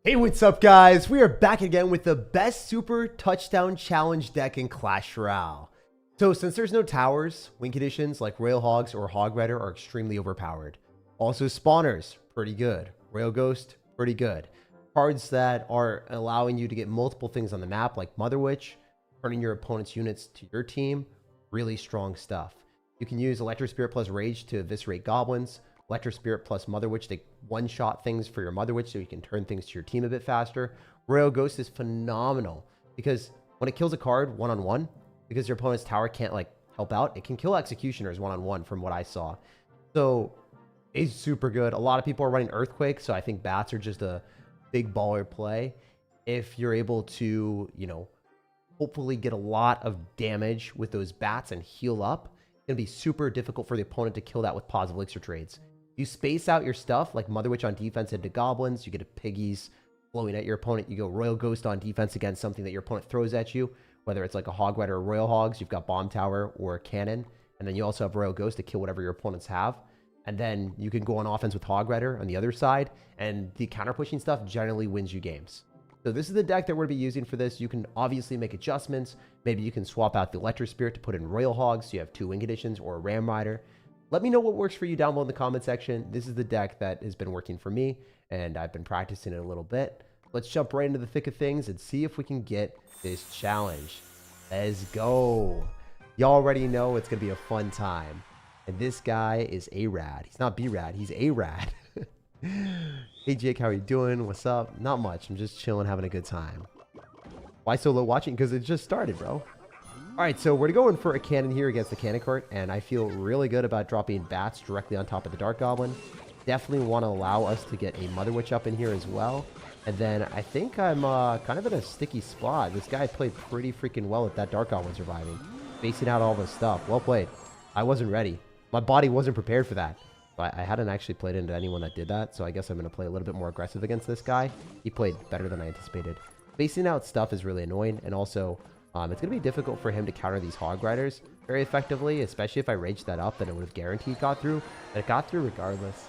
Hey, what's up, guys? We are back again with the best Super Touchdown Challenge deck in Clash Royale. So since there's no towers, win conditions like Royal Hogs or Hog Rider are extremely overpowered. Also spawners, pretty good. Royal Ghost, pretty good. Cards that are allowing you to get multiple things on the map like Mother Witch, turning your opponent's units to your team, really strong stuff. You can use Electro Spirit plus Rage to eviscerate goblins, Electro Spirit plus Mother Witch to one-shot things for your Mother Witch so you can turn things to your team a bit faster. Royal Ghost is phenomenal because when it kills a card one-on-one, because your opponent's tower can't like help out, it can kill Executioners one-on-one from what I saw. So it's super good. A lot of people are running Earthquake, so I think bats are just a big baller play. If you're able to, hopefully get a lot of damage with those bats and heal up, it's going to be super difficult for the opponent to kill that with positive elixir trades. You space out your stuff like Mother Witch on defense into goblins. You get a piggies blowing at your opponent. You go Royal Ghost on defense against something that your opponent throws at you, whether it's like a Hog Rider or Royal Hogs. You've got Bomb Tower or a Cannon. And then you also have Royal Ghost to kill whatever your opponents have. And then you can go on offense with Hog Rider on the other side. And the counter pushing stuff generally wins you games. So this is the deck that we're going to be using for this. You can obviously make adjustments. Maybe you can swap out the Electro Spirit to put in Royal Hogs so you have 2 win conditions or a Ram Rider. Let me know what works for you down below in the comment section. This is the deck that has been working for me, and I've been practicing it a little bit. Let's jump right into the thick of things and see if we can get this challenge. Let's go. Y'all already know it's going to be a fun time. And this guy is A-Rad. He's not B-Rad. He's A-Rad. Hey, Jake, how are you doing? What's up? Not much. I'm just chilling, having a good time. Why so low watching? Because it just started, bro. All right, so we're going for a cannon here against the cannon cart, and I feel really good about dropping bats directly on top of the Dark Goblin. Definitely want to allow us to get a Mother Witch up in here as well. And then I think I'm kind of in a sticky spot. This guy played pretty freaking well with that Dark Goblin surviving. Spacing out all this stuff. Well played. I wasn't ready. My body wasn't prepared for that. But I hadn't actually played into anyone that did that, so I guess I'm going to play a little bit more aggressive against this guy. He played better than I anticipated. Spacing out stuff is really annoying, and also it's going to be difficult for him to counter these Hog Riders very effectively, especially if I raged that up, then it would have guaranteed got through. But it got through regardless.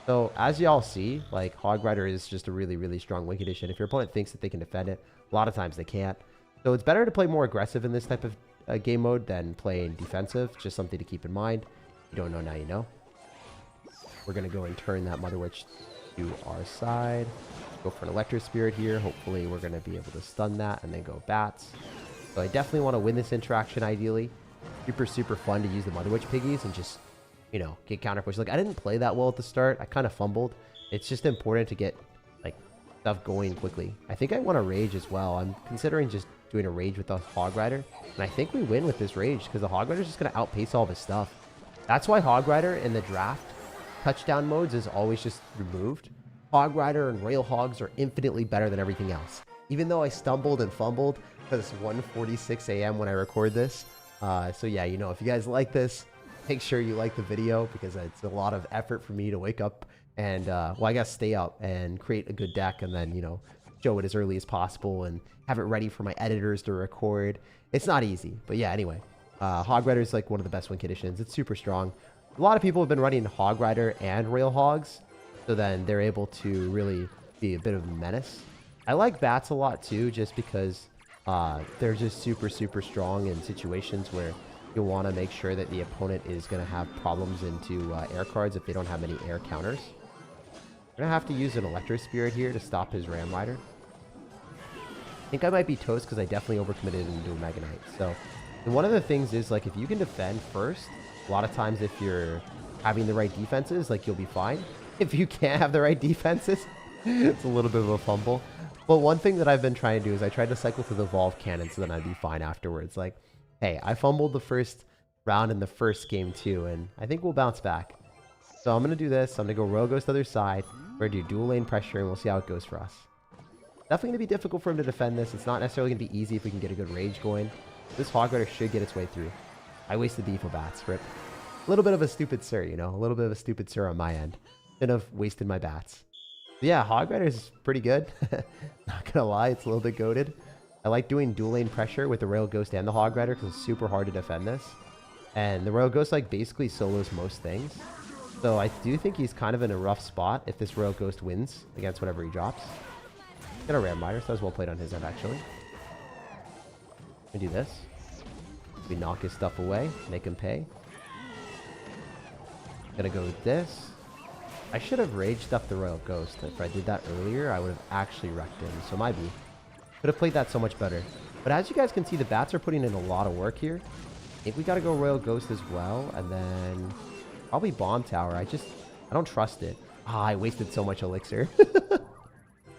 So as y'all see, like Hog Rider is just a really, really strong win condition. If your opponent thinks that they can defend it, a lot of times they can't. So it's better to play more aggressive in this type of game mode than playing defensive. Just something to keep in mind. If you don't know, now you know. We're going to go and turn that Mother Witch to our side. Go for an Electro Spirit here. Hopefully we're going to be able to stun that and then go bats. So I definitely want to win this interaction ideally. Super, super fun to use the Mother Witch piggies and just, get counter push. Like, I didn't play that well at the start. I kind of fumbled. It's just important to get, like, stuff going quickly. I think I want a rage as well. I'm considering just doing a rage with the Hog Rider. And I think we win with this rage because the Hog Rider is just going to outpace all this stuff. That's why Hog Rider in the draft touchdown modes is always just removed. Hog Rider and Royal Hogs are infinitely better than everything else. Even though I stumbled and fumbled, because it's 1:46 a.m. when I record this. So yeah, if you guys like this, make sure you like the video because it's a lot of effort for me to wake up and, I guess stay up and create a good deck and then, show it as early as possible and have it ready for my editors to record. It's not easy, but yeah, anyway. Hog Rider is like one of the best win conditions. It's super strong. A lot of people have been running Hog Rider and Royal Hogs, so then they're able to really be a bit of a menace. I like bats a lot too, just because they're just super, super strong in situations where you want to make sure that the opponent is going to have problems into air cards if they don't have any air counters. I'm going to have to use an Electro Spirit here to stop his Ram Rider. I think I might be toast because I definitely overcommitted into a Mega Knight. So, and one of the things is, like, if you can defend first, a lot of times if you're having the right defenses, like, you'll be fine. If you can't have the right defenses, it's a little bit of a fumble. But one thing that I've been trying to do is I tried to cycle to the Evolved Cannon so then I'd be fine afterwards. Like, hey, I fumbled the first round in the first game too, and I think we'll bounce back. So I'm going to do this. I'm going to go Royal Ghost to the other side. We're going to do dual lane pressure, and we'll see how it goes for us. Definitely going to be difficult for him to defend this. It's not necessarily going to be easy if we can get a good rage going. This Hog Rider should get its way through. I wasted the Evil Bats. Rip. A little bit of a stupid sir, A little bit of a stupid sir on my end. Shouldn't have wasted my bats. But yeah, Hog Rider is pretty good. Not gonna lie, it's a little bit goated. I like doing dual lane pressure with the Royal Ghost and the Hog Rider because it's super hard to defend this. And the Royal Ghost like basically solos most things. So I do think he's kind of in a rough spot if this Royal Ghost wins against whatever he drops. Got a ram rider, so that was well played on his end, actually. We do this. We knock his stuff away, make him pay. Gonna go with this. I should have raged up the Royal Ghost. If I did that earlier, I would have actually wrecked him. So my B. Could have played that so much better. But as you guys can see, the bats are putting in a lot of work here. I think we gotta go Royal Ghost as well. And then probably Bomb Tower. I don't trust it. Ah, I wasted so much elixir.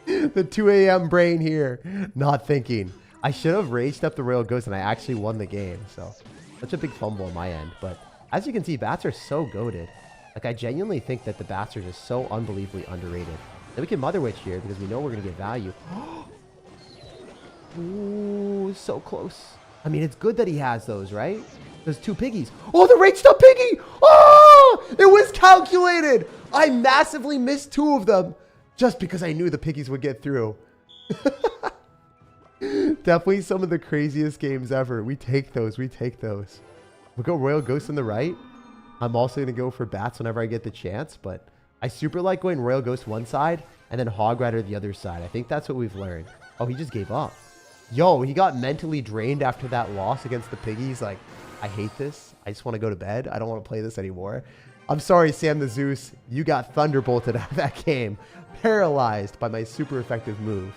The 2 a.m. brain here. Not thinking. I should have raged up the Royal Ghost and I actually won the game. So such a big fumble on my end. But as you can see, bats are so goated. Like, I genuinely think that the bats are just so unbelievably underrated. Then we can Mother Witch here because we know we're going to get value. Ooh, so close. I mean, it's good that he has those, right? Those 2 piggies. Oh, the raged up piggy! Oh, it was calculated! I massively missed 2 of them just because I knew the piggies would get through. Definitely some of the craziest games ever. We take those. We take those. We'll go Royal Ghost on the right. I'm also going to go for bats whenever I get the chance, but I super like going Royal Ghost one side and then Hog Rider the other side. I think that's what we've learned. Oh, he just gave up. Yo, he got mentally drained after that loss against the piggies. Like, I hate this. I just want to go to bed. I don't want to play this anymore. I'm sorry, Sam the Zeus. You got thunderbolted out of that game. Paralyzed by my super effective move.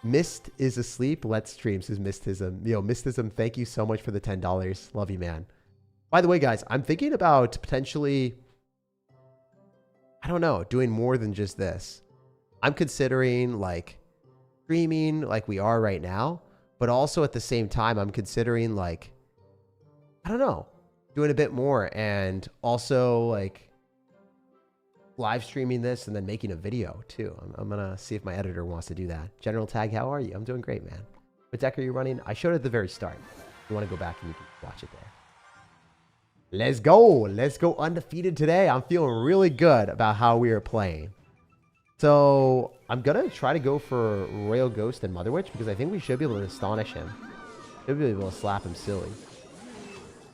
Mist is asleep. Let's stream, says Mistism. Yo, Mistism, thank you so much for the $10. Love you, man. By the way, guys, I'm thinking about potentially, I don't know, doing more than just this. I'm considering like streaming like we are right now, but also at the same time, I'm considering like, I don't know, doing a bit more and also like live streaming this and then making a video too. I'm going to see if my editor wants to do that. General Tag, how are you? I'm doing great, man. What deck are you running? I showed it at the very start. If you want to go back and you can watch it there. Let's go. Let's go undefeated today. I'm feeling really good about how we are playing. So I'm going to try to go for Royal Ghost and Mother Witch because I think we should be able to astonish him. Should be able to slap him silly.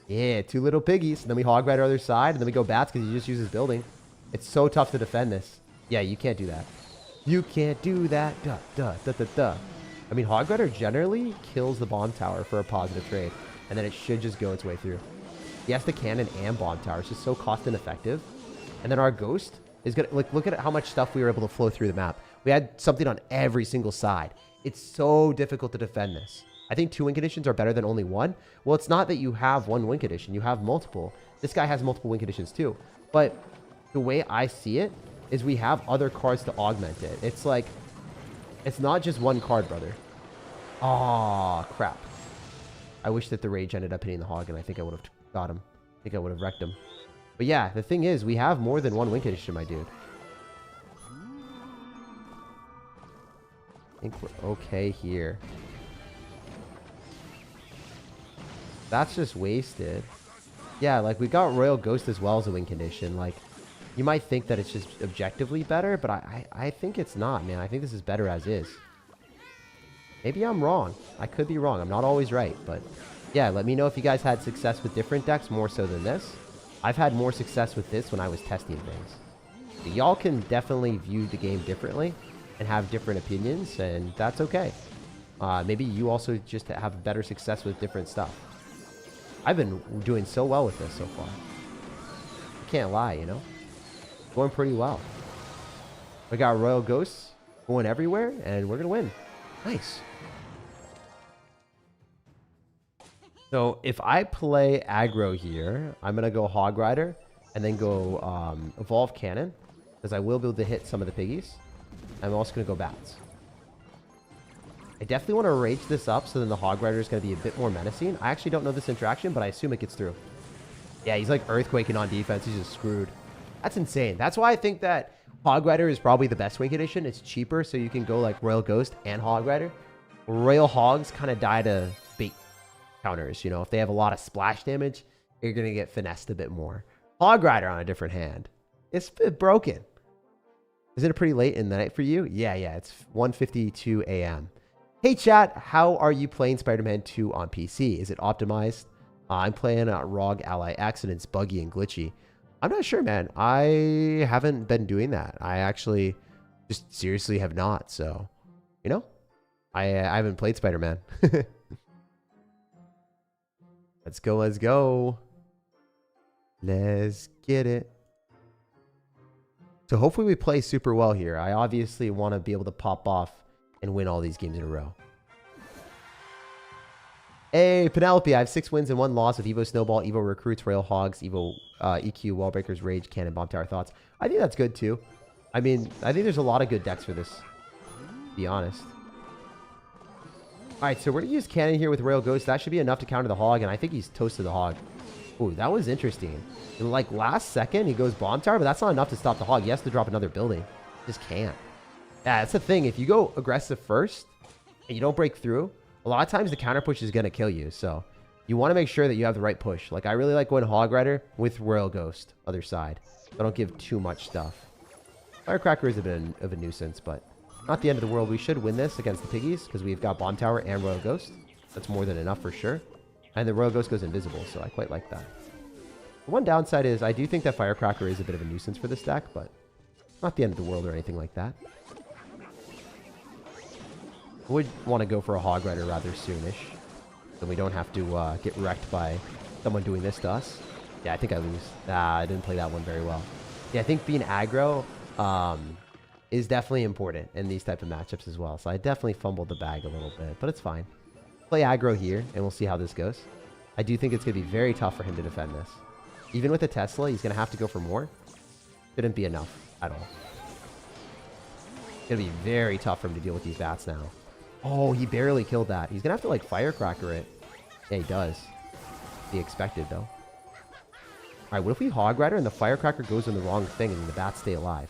Yeah, 2 little piggies. And then we Hog Rider other side. And then we go bats because he just uses building. It's so tough to defend this. Yeah, you can't do that. You can't do that. Duh, duh, duh, duh, duh. I mean, Hog Rider generally kills the Bomb Tower for a positive trade. And then it should just go its way through. He has the cannon and Bomb Tower. It's just so cost ineffective. And then our Ghost is going to, like, look at how much stuff we were able to flow through the map. We had something on every single side. It's so difficult to defend this. I think 2 win conditions are better than only 1. Well, it's not that you have 1 win condition. You have multiple. This guy has multiple win conditions too. But the way I see it is we have other cards to augment it. It's like, it's not just 1 card, brother. Oh, crap. I wish that the rage ended up hitting the hog, and I think I would have got him. I think I would have wrecked him. But yeah, the thing is, we have more than 1 win condition, my dude. I think we're okay here. That's just wasted. Yeah, like, we got Royal Ghost as well as a win condition. Like, you might think that it's just objectively better, but I think it's not, man. I think this is better as is. Maybe I'm wrong. I could be wrong. I'm not always right, but yeah, let me know if you guys had success with different decks more so than this. I've had more success with this when I was testing things. Y'all can definitely view the game differently and have different opinions, and that's okay. Maybe you also just have better success with different stuff. I've been doing so well with this so far. I can't lie, you know? Going pretty well. We got Royal Ghosts going everywhere, and we're going to win. Nice. So if I play aggro here, I'm going to go Hog Rider and then go Evolve Cannon, because I will be able to hit some of the piggies. I'm also going to go bats. I definitely want to rage this up so then the Hog Rider is going to be a bit more menacing. I actually don't know this interaction, but I assume it gets through. Yeah, he's like earthquaking on defense. He's just screwed. That's insane. That's why I think that Hog Rider is probably the best win condition. It's cheaper, so you can go like Royal Ghost and Hog Rider. Royal Hogs kind of die to bait counters. You know, if they have a lot of splash damage, you're going to get finessed a bit more. Hog Rider on a different hand. It's broken. Is it pretty late in the night for you? Yeah, it's 1:52 a.m. Hey, chat. How are you playing Spider-Man 2 on PC? Is it optimized? I'm playing ROG Ally X, and it's buggy and glitchy. I'm not sure, man. I haven't been doing that. I actually just seriously have not. So, you know, I haven't played Spider-Man. Let's go. Let's go. Let's get it. So hopefully we play super well here. I obviously want to be able to pop off and win all these games in a row. Hey, Penelope, I have 6 wins and 1 loss with Evo Snowball, Evo Recruits, Rail Hogs, Evo EQ, Wallbreakers, Rage, Cannon, Bomb Tower Thoughts. I think that's good too. I mean, I think there's a lot of good decks for this, to be honest. Alright, so we're going to use Cannon here with Rail Ghost. That should be enough to counter the Hog, and I think he's toasted the Hog. Ooh, that was interesting. In like last second, he goes Bomb Tower, but that's not enough to stop the Hog. He has to drop another building. Just can't. Yeah, that's the thing. If you go aggressive first and you don't break through, a lot of times the counter push is going to kill you. So you want to make sure that you have the right push. Like I really like going Hog Rider with Royal Ghost, other side. So I don't give too much stuff. Firecracker is a bit of a nuisance, but not the end of the world. We should win this against the Piggies because we've got Bomb Tower and Royal Ghost. That's more than enough for sure. And the Royal Ghost goes invisible, so I quite like that. The one downside is I do think that Firecracker is a bit of a nuisance for this deck, but not the end of the world or anything like that. I would want to go for a Hog Rider rather soonish, so we don't have to get wrecked by someone doing this to us. Yeah, I think I lose. I didn't play that one very well. Yeah, I think being aggro is definitely important in these type of matchups as well. So I definitely fumbled the bag a little bit, but it's fine. Play aggro here, and we'll see how this goes. I do think it's going to be very tough for him to defend this. Even with a Tesla, he's going to have to go for more. Shouldn't be enough at all. It's going to be very tough for him to deal with these bats now. Oh, he barely killed that. He's going to have to, like, Firecracker it. Yeah, he does. Be expected, though. All right, what if we Hog Rider and the Firecracker goes in the wrong thing and the bats stay alive?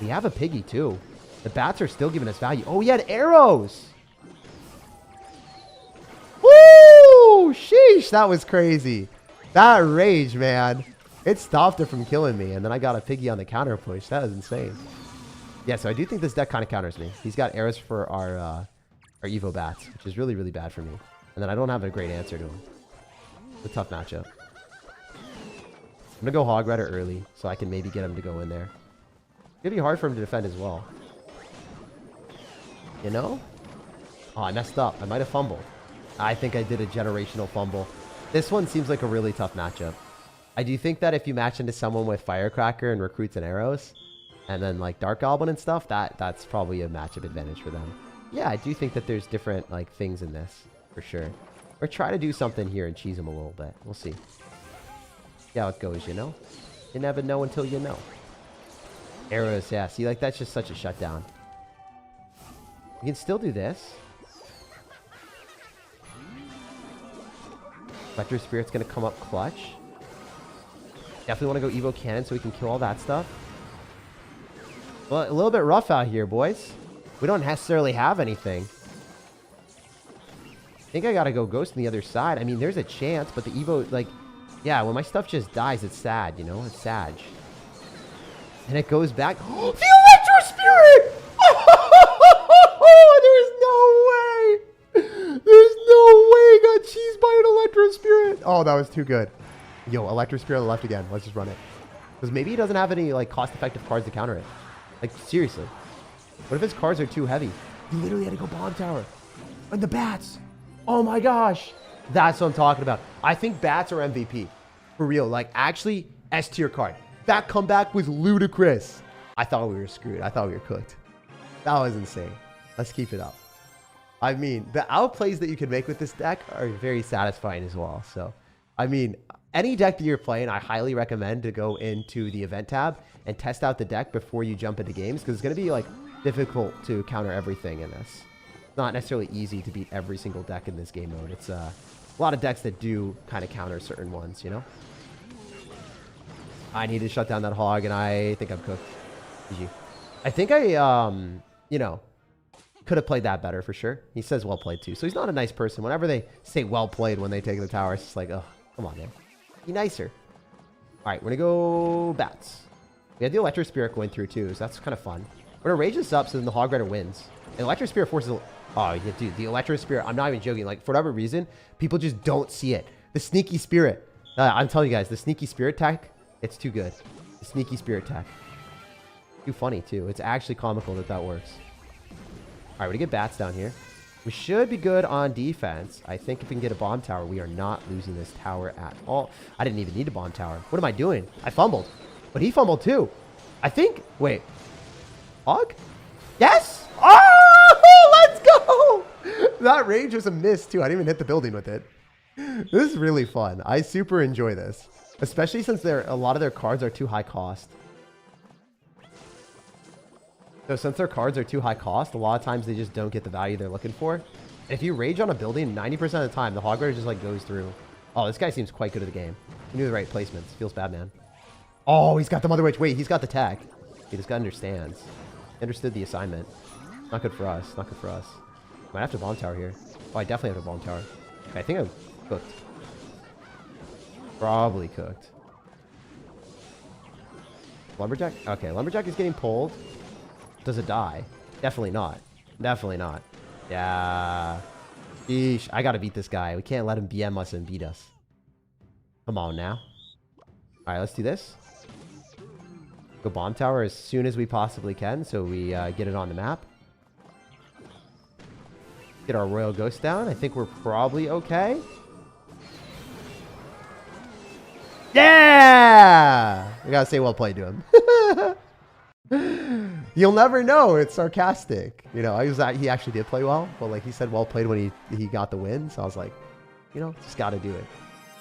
We have a Piggy, too. The bats are still giving us value. Oh, he had arrows! Woo! Sheesh, that was crazy. That rage, man. It stopped it from killing me, and then I got a Piggy on the counter push. That was insane. Yeah, so I do think this deck kind of counters me. He's got arrows for our Evo bats, which is really, really bad for me. And then I don't have a great answer to him. It's a tough matchup. I'm going to go Hog Rider early, so I can maybe get him to go in there. It's going to be hard for him to defend as well. You know? Oh, I messed up. I might have fumbled. I think I did a generational fumble. This one seems like a really tough matchup. I do think that if you match into someone with Firecracker and Recruits and Arrows, and then like Dark Goblin and stuff, that's probably a matchup advantage for them. Yeah, I do think that there's different like things in this, for sure. Or try to do something here and cheese them a little bit. We'll see. See how it goes, you know? You never know until you know. Arrows, yeah. See, like that's just such a shutdown. We can still do this. Electro Spirit's going to come up clutch. Definitely want to go Evo Cannon so we can kill all that stuff. Well, a little bit rough out here, boys. We don't necessarily have anything. I think I got to go Ghost on the other side. I mean, there's a chance, but the Evo, like, yeah, when my stuff just dies, it's sad, you know? It's sad. And it goes back. The Electro Spirit! Oh, there's no way! There's no way he got cheesed by an Electro Spirit! Oh, that was too good. Yo, Electro Spirit on the left again. Let's just run it. Because maybe he doesn't have any, like, cost-effective cards to counter it. Like, seriously. What if his cards are too heavy? He literally had to go Bomb Tower. And the bats! Oh my gosh! That's what I'm talking about. I think bats are MVP. For real. Like, actually, S tier card. That comeback was ludicrous. I thought we were screwed. I thought we were cooked. That was insane. Let's keep it up. I mean, the outplays that you can make with this deck are very satisfying as well. So, I mean, any deck that you're playing, I highly recommend to go into the event tab and test out the deck before you jump into games, because it's going to be like difficult to counter everything in this. It's not necessarily easy to beat every single deck in this game mode. It's a lot of decks that do kind of counter certain ones, you know? I need to shut down that Hog, and I think I'm cooked. GG. I think I, you know, could have played that better for sure. He says well played too. So he's not a nice person. Whenever they say well played when they take the tower, it's just like, oh, come on, man. Be nicer. All right, we're going to go bats. We had the Electro Spirit going through too, so that's kind of fun. We're going to rage this up so then the Hog Rider wins. And Electro Spirit forces... Oh, yeah, dude, the Electro Spirit, I'm not even joking. Like, for whatever reason, people just don't see it. The Sneaky Spirit. I'm telling you guys, the Sneaky Spirit tech, it's too good. Sneaky spirit tech. Too funny, too. It's actually comical that that works. All right, we get bats down here. We should be good on defense. I think if we can get a bomb tower, we are not losing this tower at all. I didn't even need a bomb tower. What am I doing? I fumbled. But he fumbled, too. I think... Wait. Hog? Yes! Oh, let's go! That range was a miss, too. I didn't even hit the building with it. This is really fun. I super enjoy this. Especially since a lot of their cards are too high cost. So since their cards are too high cost, a lot of times they just don't get the value they're looking for. And if you rage on a building, 90% of the time, the hog rider just like goes through. Oh, this guy seems quite good at the game. He knew the right placements. Feels bad, man. Oh, he's got the mother witch. Wait, he's got the tag. Hey, this guy understands. He understood the assignment. Not good for us. Not good for us. Might have to bomb tower here. Oh, I definitely have to bomb tower. Okay, I think I'm cooked. Probably cooked. Lumberjack? Okay, Lumberjack is getting pulled. Does it die? Definitely not. Definitely not. Yeah. Sheesh. I gotta beat this guy. We can't let him BM us and beat us. Come on now. Alright, let's do this. Go bomb tower as soon as we possibly can so we get it on the map. Get our Royal Ghost down. I think we're probably okay. Yeah! I gotta say well played to him. You'll never know. It's sarcastic. You know, he actually did play well. But like he said well played when he got the win. So I was like, you know, just gotta do it.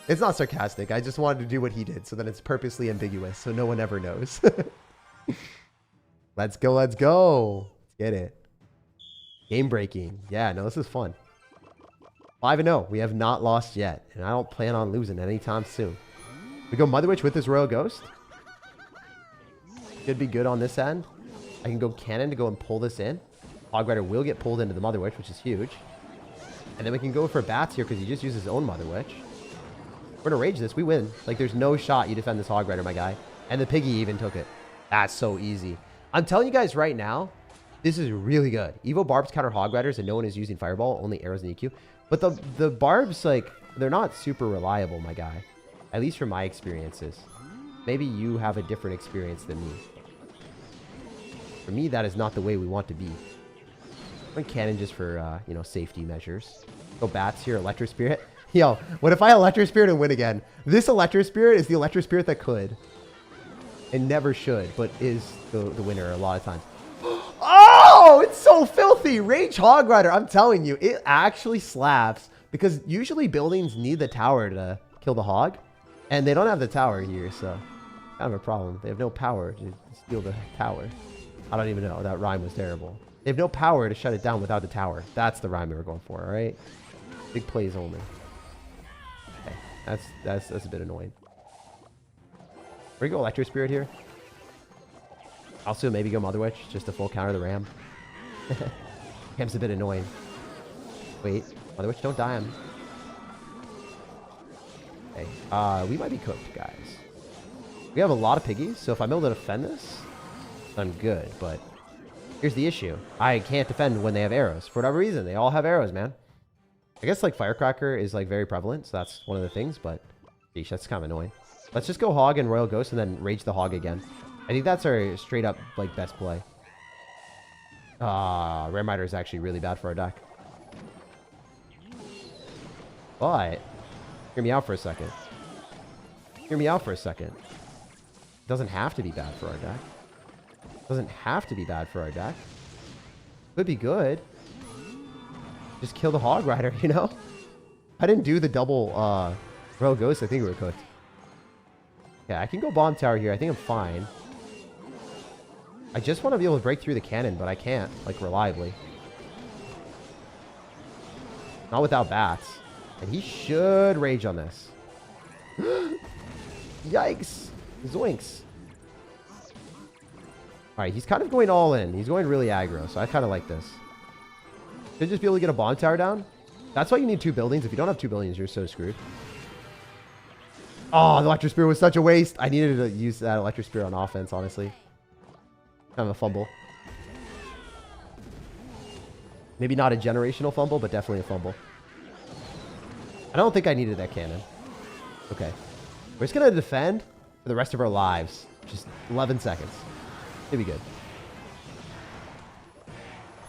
It's not sarcastic. I just wanted to do what he did so that it's purposely ambiguous so no one ever knows. Let's go. Let's go. Let's get it. Game breaking. Yeah, no, this is fun. 5-0. We have not lost yet. And I don't plan on losing anytime soon. We go Mother Witch with this Royal Ghost. Should be good on this end. I can go Cannon to go and pull this in. Hog Rider will get pulled into the Mother Witch, which is huge. And then we can go for Bats here because he just uses his own Mother Witch. We're going to rage this. We win. Like, there's no shot you defend this Hog Rider, my guy. And the Piggy even took it. That's so easy. I'm telling you guys right now, this is really good. Evo Barbs counter Hog Riders, and no one is using Fireball, only arrows and EQ. But the Barbs, like, they're not super reliable, my guy. At least from my experiences. Maybe you have a different experience than me. For me, that is not the way we want to be. Run Cannon just for, you know, safety measures. Go Bats here, Electro Spirit. Yo, what if I Electro Spirit and win again? This Electro Spirit is the Electro Spirit that could. And never should, but is the winner a lot of times. Oh, it's so filthy. Rage Hog Rider. I'm telling you, it actually slaps. Because usually buildings need the tower to kill the hog. And they don't have the tower here, so kind of a problem. They have no power to steal the tower. I don't even know. That rhyme was terrible. They have no power to shut it down without the tower. That's the rhyme we were going for, all right? Big plays only. Okay, that's a bit annoying. Where you go Electro Spirit here? Also, maybe go Mother Witch, just to full counter the Ram. Ram's a bit annoying. Wait, Mother Witch, don't die him. Okay, we might be cooked, guys. We have a lot of piggies, so if I'm able to defend this, I'm good, but here's the issue. I can't defend when they have arrows. For whatever reason, they all have arrows, man. I guess, like, Firecracker is, like, very prevalent, so that's one of the things, but geez, that's kind of annoying. Let's just go Hog and Royal Ghost and then Rage the Hog again. I think that's our straight-up, like, best play. Ram Rider is actually really bad for our deck. But hear me out for a second. Hear me out for a second. It doesn't have to be bad for our deck. It doesn't have to be bad for our deck. Could be good. Just kill the Hog Rider, you know? I didn't do the double Royal Ghost. I think we were cooked. Yeah, I can go Bomb Tower here. I think I'm fine. I just want to be able to break through the cannon, but I can't, like, reliably. Not without Bats. And he should rage on this. Yikes. Zoinks. Alright, he's kind of going all in. He's going really aggro, so I kind of like this. Should just be able to get a bomb tower down. That's why you need 2 buildings. If you don't have 2 buildings, you're so screwed. Oh, the Electro Spear was such a waste. I needed to use that Electro Spear on offense, honestly. Kind of a fumble. Maybe not a generational fumble, but definitely a fumble. I don't think I needed that cannon. Okay. We're just going to defend. for the rest of our lives. Just 11 seconds. It'd be good.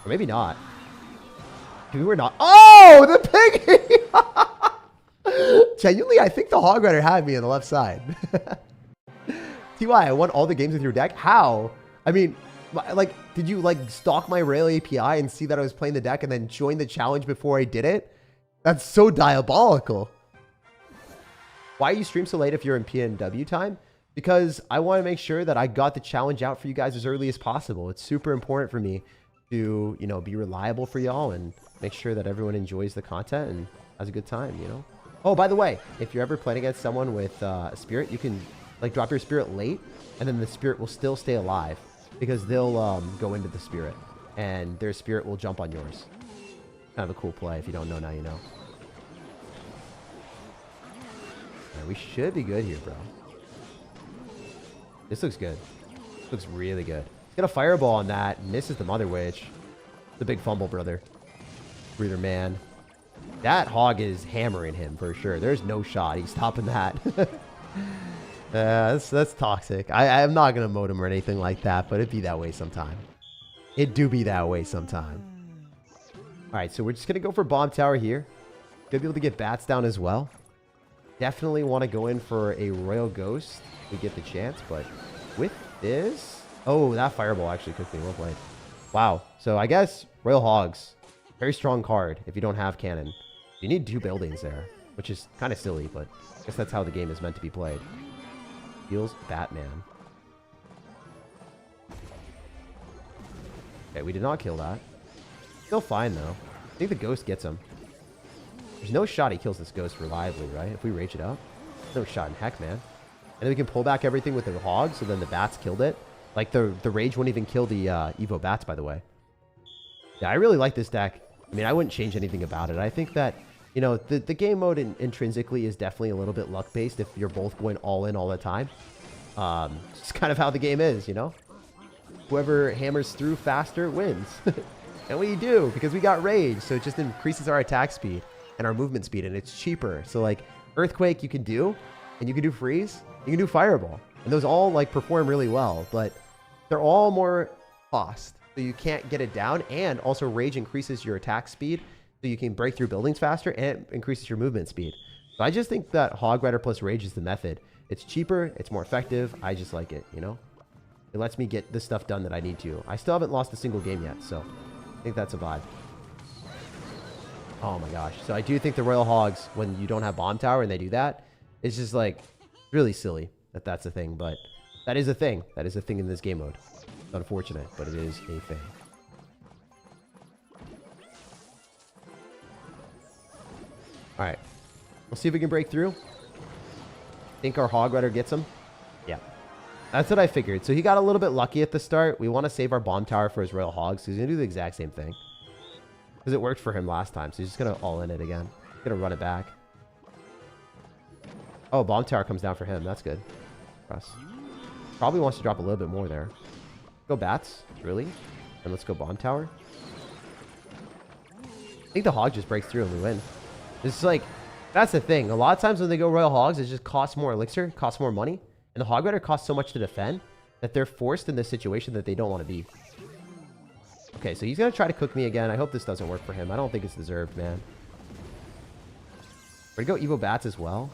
Or maybe not. Maybe we're not. Oh, the piggy! Genuinely, I think the Hog Rider had me on the left side. TY, I won all the games with your deck? How? I mean, like, did you, like, stalk my Rail API and see that I was playing the deck and then join the challenge before I did it? That's so diabolical. Why you stream so late if you're in PNW time? Because I want to make sure that I got the challenge out for you guys as early as possible. It's super important for me to, you know, be reliable for y'all and make sure that everyone enjoys the content and has a good time, you know? Oh, by the way, if you're ever playing against someone with a spirit, you can, like, drop your spirit late, and then the spirit will still stay alive because they'll go into the spirit, and their spirit will jump on yours. Kind of a cool play. If you don't know, now you know. Right, we should be good here, bro. This looks good. This looks really good. Get a fireball on that. Misses the Mother Witch. The big fumble, brother. Breather man. That hog is hammering him for sure. There's no shot he's stopping that. That's toxic. I'm not going to mote him or anything like that, but it'd be that way sometime. It do be that way sometime. All right, so we're just going to go for Bomb Tower here. Gonna be able to get bats down as well. Definitely want to go in for a Royal Ghost if we get the chance, but with this... Oh, that Fireball actually cooked me. Well played. Wow. So I guess Royal Hogs, very strong card if you don't have cannon. You need 2 buildings there, which is kind of silly, but I guess that's how the game is meant to be played. Heals Batman. Okay, we did not kill that. Still fine, though. I think the Ghost gets him. There's no shot he kills this Ghost reliably, right? If we rage it up. No shot in heck, man. And then we can pull back everything with the Hog, so then the Bats killed it. Like, the Rage wouldn't even kill the Evo Bats, by the way. Yeah, I really like this deck. I mean, I wouldn't change anything about it. I think that, you know, the game mode intrinsically is definitely a little bit luck-based if you're both going all in all the time. It's kind of how the game is, you know? Whoever hammers through faster wins. And we do, because we got Rage, so it just increases our attack speed and our movement speed, and it's cheaper. So, like, Earthquake you can do, and you can do Freeze, you can do Fireball. And those all, like, perform really well, but they're all more cost. So you can't get it down, and also Rage increases your attack speed, so you can break through buildings faster, and it increases your movement speed. So I just think that Hog Rider plus Rage is the method. It's cheaper, it's more effective, I just like it, you know? It lets me get the stuff done that I need to. I still haven't lost a single game yet, so I think that's a vibe. Oh my gosh. So I do think the Royal Hogs, when you don't have Bomb Tower and they do that, it's just, like, really silly that that's a thing, but that is a thing. That is a thing in this game mode. It's unfortunate, but it is a thing. All right. We'll see if we can break through. Think our Hog Rider gets him. Yeah. That's what I figured. So he got a little bit lucky at the start. We want to save our Bomb Tower for his Royal Hogs, because he's going to do the exact same thing. Because it worked for him last time, so he's just going to all in it again. He's going to run it back. Oh, Bomb Tower comes down for him. That's good. Press. Probably wants to drop a little bit more there. Go Bats. Really? And let's go Bomb Tower. I think the Hog just breaks through and we win. This is like... That's the thing. A lot of times when they go Royal Hogs, it just costs more elixir, costs more money. And the Hog Rider costs so much to defend that they're forced in this situation that they don't want to be. Okay, so he's going to try to cook me again. I hope this doesn't work for him. I don't think it's deserved, man. We're going to go Evo Bats as well.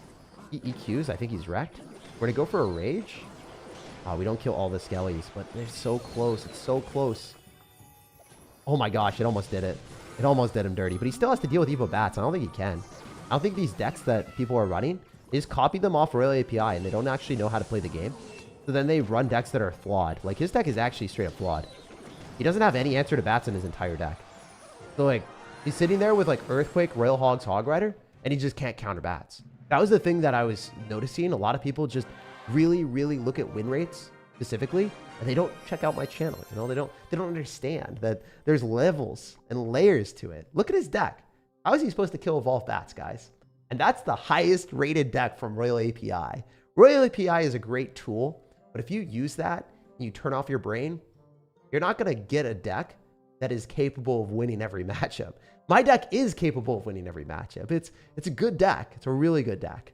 He EQs. I think he's wrecked. We're going to go for a Rage. Oh, we don't kill all the Skellies, but they're so close. It's so close. Oh my gosh, it almost did it. It almost did him dirty, but he still has to deal with Evo Bats. I don't think he can. I don't think these decks that people are running is copy them off Royal API, and they don't actually know how to play the game. So then they run decks that are flawed. Like, his deck is actually straight up flawed. He doesn't have any answer to Bats in his entire deck. So, like, he's sitting there with, like, Earthquake, Royal Hogs, Hog Rider, and he just can't counter Bats. That was the thing that I was noticing. A lot of people just really, really look at win rates specifically, and they don't check out my channel. You know, they don't understand that there's levels and layers to it. Look at his deck. How is he supposed to kill Evolved Bats, guys? And that's the highest rated deck from Royal API. Royal API is a great tool, but if you use that and you turn off your brain, you're not going to get a deck that is capable of winning every matchup. My deck is capable of winning every matchup. It's a good deck. It's a really good deck.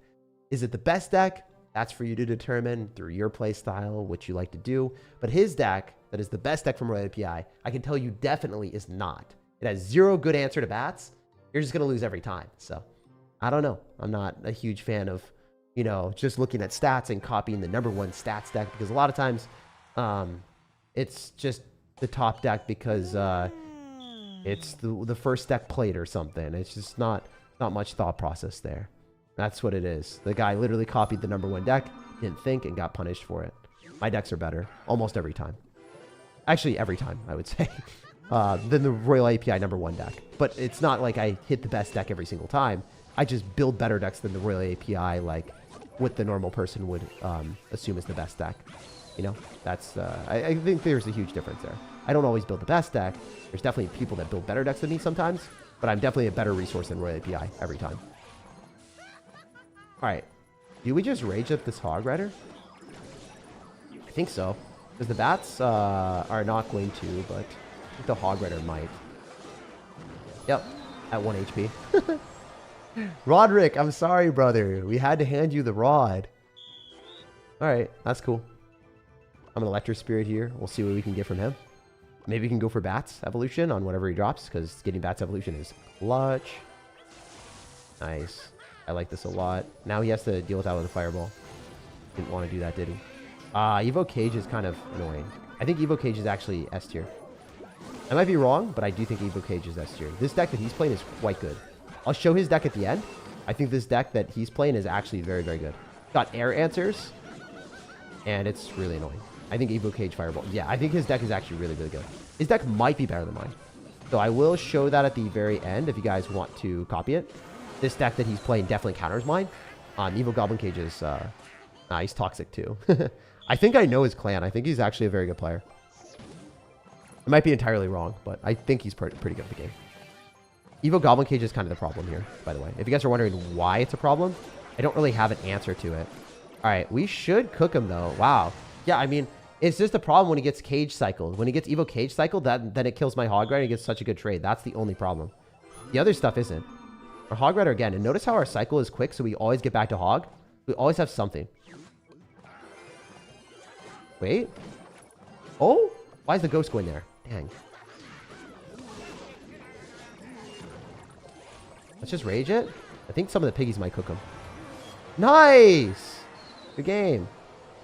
Is it the best deck? That's for you to determine through your play style, what you like to do. But his deck, that is the best deck from Royal API, I can tell you definitely is not. It has 0 good answer to bats. You're just going to lose every time. So I don't know. I'm not a huge fan of, you know, just looking at stats and copying the #1 stats deck, because a lot of times it's just the top deck because it's the first deck played or something. It's just not much thought process there. That's what it is. The guy literally copied the #1 deck, didn't think, and got punished for it. My decks are better almost every time. Actually, every time, I would say, than the Royal API #1 deck. But it's not like I hit the best deck every single time. I just build better decks than the Royal API, like what the normal person would assume is the best deck. You know, that's I think there's a huge difference there. I don't always build the best deck. There's definitely people that build better decks than me sometimes, but I'm definitely a better resource than Royal API every time. All right, do we just rage up this Hog Rider? I think so, because the bats are not going to, but I think the Hog Rider might. Yep, at 1 HP. Roderick, I'm sorry, brother. We had to hand you the rod. All right, that's cool. I'm an Electro Spirit here. We'll see what we can get from him. Maybe we can go for Bats Evolution on whatever he drops, because getting Bats Evolution is clutch. Nice. I like this a lot. Now he has to deal with that with a Fireball. Didn't want to do that, did he? Evo Cage is kind of annoying. I think Evo Cage is actually S tier. I might be wrong, but I do think Evo Cage is S tier. This deck that he's playing is quite good. I'll show his deck at the end. I think this deck that he's playing is actually very, very good. Got air answers, and it's really annoying. I think Evo Cage Fireball. Yeah, I think his deck is actually really, really good. His deck might be better than mine. So I will show that at the very end if you guys want to copy it. This deck that he's playing definitely counters mine. Evo Goblin Cage is... he's toxic too. I think I know his clan. I think he's actually a very good player. I might be entirely wrong, but I think he's pretty good at the game. Evo Goblin Cage is kind of the problem here, by the way. If you guys are wondering why it's a problem, I don't really have an answer to it. All right, we should cook him, though. Wow. Yeah, I mean, it's just a problem when he gets Cage cycled. When he gets Evo Cage cycled, then it kills my Hog Rider and he gets such a good trade. That's the only problem. The other stuff isn't. Our Hog Rider, again, and notice how our cycle is quick, so we always get back to Hog. We always have something. Wait. Oh? Why is the ghost going there? Dang. Let's just rage it. I think some of the piggies might cook him. Nice! Good game.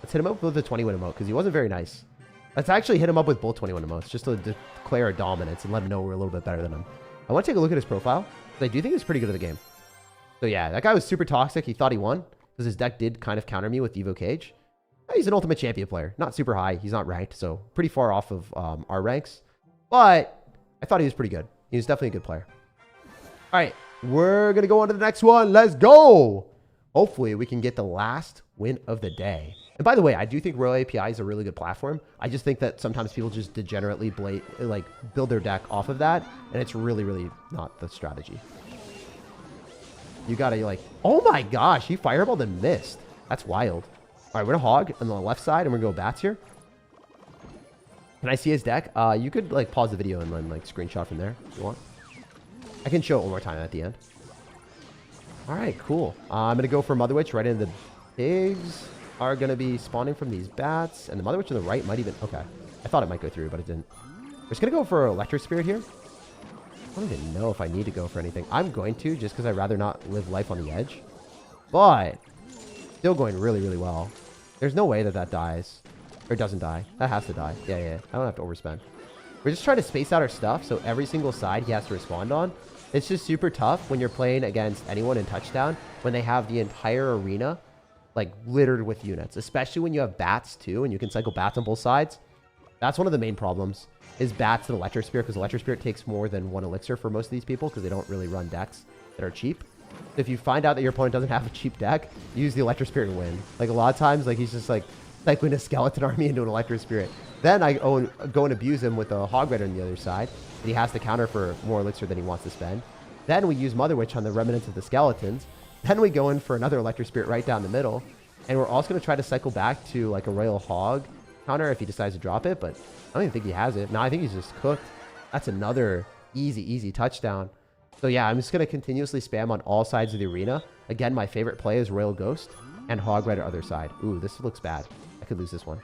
Let's hit him up with the 20-win emote, because he wasn't very nice. Let's actually hit him up with both 21 emotes, just to declare a dominance and let him know we're a little bit better than him. I want to take a look at his profile, because I do think he's pretty good at the game. So yeah, that guy was super toxic. He thought he won, because his deck did kind of counter me with Evo Cage. He's an Ultimate Champion player. Not super high. He's not ranked, so pretty far off of our ranks. But I thought he was pretty good. He was definitely a good player. All right, we're going to go on to the next one. Let's go! Hopefully, we can get the last win of the day. And by the way, I do think Royal API is a really good platform. I just think that sometimes people just degenerately build their deck off of that, and it's really, really not the strategy. You got to oh my gosh, he fireballed and missed. That's wild. All right, we're going to Hog on the left side, and we're going to go Bats here. Can I see his deck? You could pause the video and then screenshot from there if you want. I can show it one more time at the end. All right, cool. I'm going to go for Mother Witch right into the pigs. Are going to be spawning from these bats. And the Mother Witch on the right might even... Okay. I thought it might go through, but it didn't. We're just going to go for Electro Spirit here. I don't even know if I need to go for anything. I'm going to, just because I'd rather not live life on the edge. But still going really, really well. There's no way that that dies. Or doesn't die. That has to die. Yeah, yeah. I don't have to overspend. We're just trying to space out our stuff, so every single side he has to respond on. It's just super tough when you're playing against anyone in Touchdown when they have the entire arena littered with units, especially when you have bats too and you can cycle bats on both sides. That's one of the main problems is bats and Electro Spirit, because Electro Spirit takes more than 1 elixir for most of these people because they don't really run decks that are cheap. If you find out that your opponent doesn't have a cheap deck, use the Electro Spirit and win. A lot of times he's just cycling a skeleton army into an Electro Spirit. Then I go and abuse him with a Hog Rider on the other side, and he has to counter for more elixir than he wants to spend. Then we use Mother Witch on the remnants of the skeletons. Then we go in for another Electro Spirit right down the middle, and we're also going to try to cycle back to a Royal Hog counter if he decides to drop it, but I don't even think he has it. No, I think he's just cooked. That's another easy, easy touchdown. So yeah, I'm just going to continuously spam on all sides of the arena. Again, my favorite play is Royal Ghost, and hog red other side. Ooh, this looks bad. I could lose this one.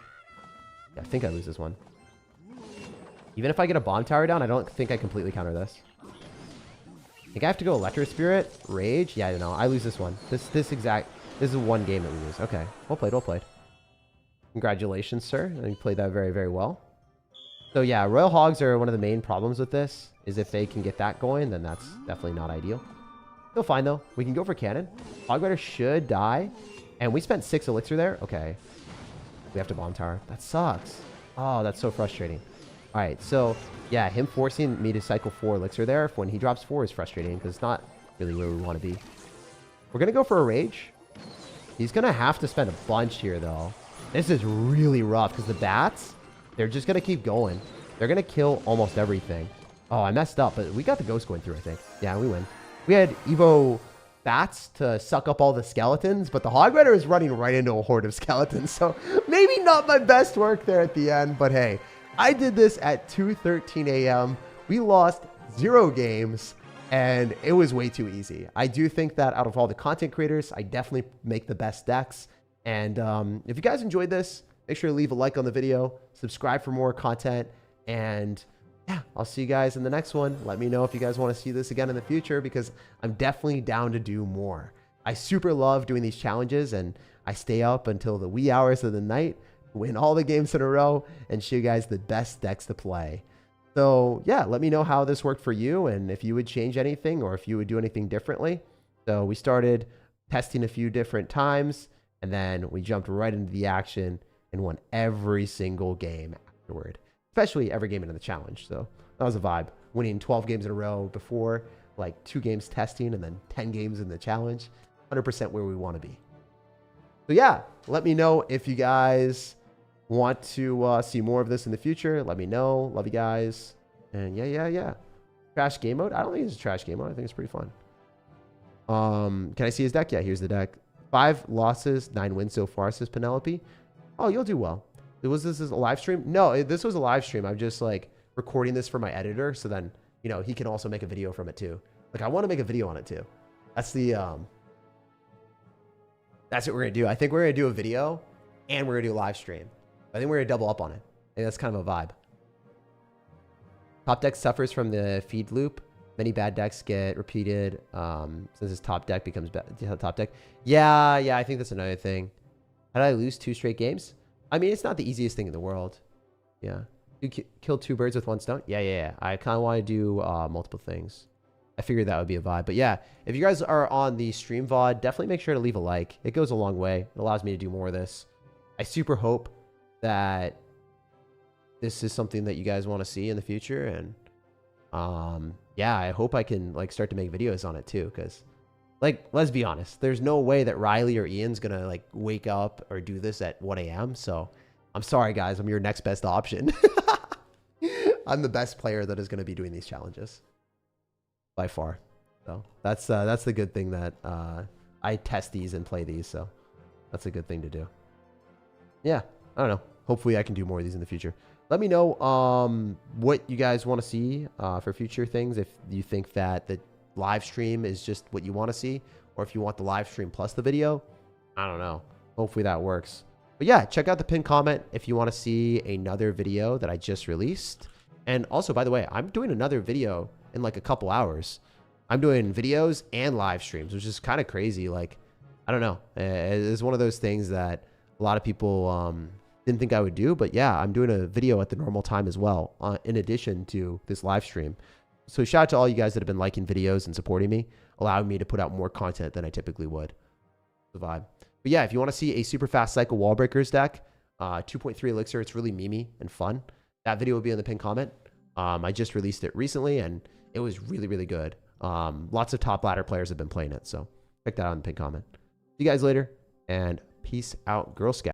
Yeah, I think I lose this one. Even if I get a bomb tower down, I don't think I completely counter this. I think I have to go Electro Spirit, Rage. Yeah, no, I lose this one. This is one game that we lose. Okay, well played, well played. Congratulations, sir. You played that very, very well. So yeah, Royal Hogs are one of the main problems with this, is if they can get that going, then that's definitely not ideal. Still fine though. We can go for cannon. Hog Rider should die. And we spent 6 elixir there. Okay. We have to bomb tower. That sucks. Oh, that's so frustrating. All right, so yeah, him forcing me to cycle 4 elixir there when he drops 4 is frustrating because it's not really where we want to be. We're going to go for a Rage. He's going to have to spend a bunch here though. This is really rough because the bats, they're just going to keep going. They're going to kill almost everything. Oh, I messed up, but we got the ghost going through, I think. Yeah, we win. We had Evo bats to suck up all the skeletons, but the Hog Rider is running right into a horde of skeletons. So maybe not my best work there at the end, but hey, I did this at 2:13 a.m. We lost 0 games, and it was way too easy. I do think that out of all the content creators, I definitely make the best decks. And if you guys enjoyed this, make sure to leave a like on the video, subscribe for more content, and yeah, I'll see you guys in the next one. Let me know if you guys want to see this again in the future because I'm definitely down to do more. I super love doing these challenges, and I stay up until the wee hours of the night, win all the games in a row, and show you guys the best decks to play. So yeah, let me know how this worked for you and if you would change anything or if you would do anything differently. So we started testing a few different times, and then we jumped right into the action and won every single game afterward, especially every game into the challenge. So that was a vibe. Winning 12 games in a row before, like 2 games testing and then 10 games in the challenge. 100% where we want to be. So yeah, let me know if you guys want to see more of this in the future. Let me know. Love you guys. And yeah. Trash game mode? I don't think it's a trash game mode. I think it's pretty fun. Can I see his deck? Yeah, here's the deck. 5 losses, 9 wins so far, says Penelope. Oh, you'll do well. Was this a live stream? No, this was a live stream. I'm just like recording this for my editor, so then, you know, he can also make a video from it too. Like, I want to make a video on it too. That's the that's what we're gonna do. I think we're gonna do a video and we're gonna do a live stream. I think we're gonna double up on it. I think that's kind of a vibe. Top deck suffers from the feed loop. Many bad decks get repeated since his top deck becomes top deck. Yeah, I think that's another thing. How did I lose 2 straight games? I mean, it's not the easiest thing in the world. Yeah. You killed 2 birds with 1 stone? Yeah. I kind of want to do multiple things. I figured that would be a vibe. But yeah, if you guys are on the stream VOD, definitely make sure to leave a like. It goes a long way. It allows me to do more of this. I super hope that this is something that you guys want to see in the future. And yeah, I hope I can like start to make videos on it too. Because like, let's be honest, there's no way that Riley or Ian's going to like wake up or do this at 1 a.m. So I'm sorry, guys. I'm your next best option. I'm the best player that is going to be doing these challenges by far. So that's the good thing that I test these and play these. So that's a good thing to do. Yeah, I don't know. Hopefully I can do more of these in the future. Let me know what you guys want to see for future things. If you think that the live stream is just what you want to see, or if you want the live stream plus the video, I don't know. Hopefully that works. But yeah, check out the pinned comment if you want to see another video that I just released. And also, by the way, I'm doing another video in like a couple hours. I'm doing videos and live streams, which is kind of crazy. Like, I don't know. It's one of those things that a lot of people didn't think I would do. But yeah, I'm doing a video at the normal time as well, in addition to this live stream. So shout out to all you guys that have been liking videos and supporting me, allowing me to put out more content than I typically would. The vibe. But yeah, if you want to see a super fast cycle wall breakers deck, 2.3 elixir, it's really memey and fun. That video will be in the pinned comment. I just released it recently and it was really, really good. Lots of top ladder players have been playing it. So check that out in the pinned comment. See you guys later and peace out, Girl Scout.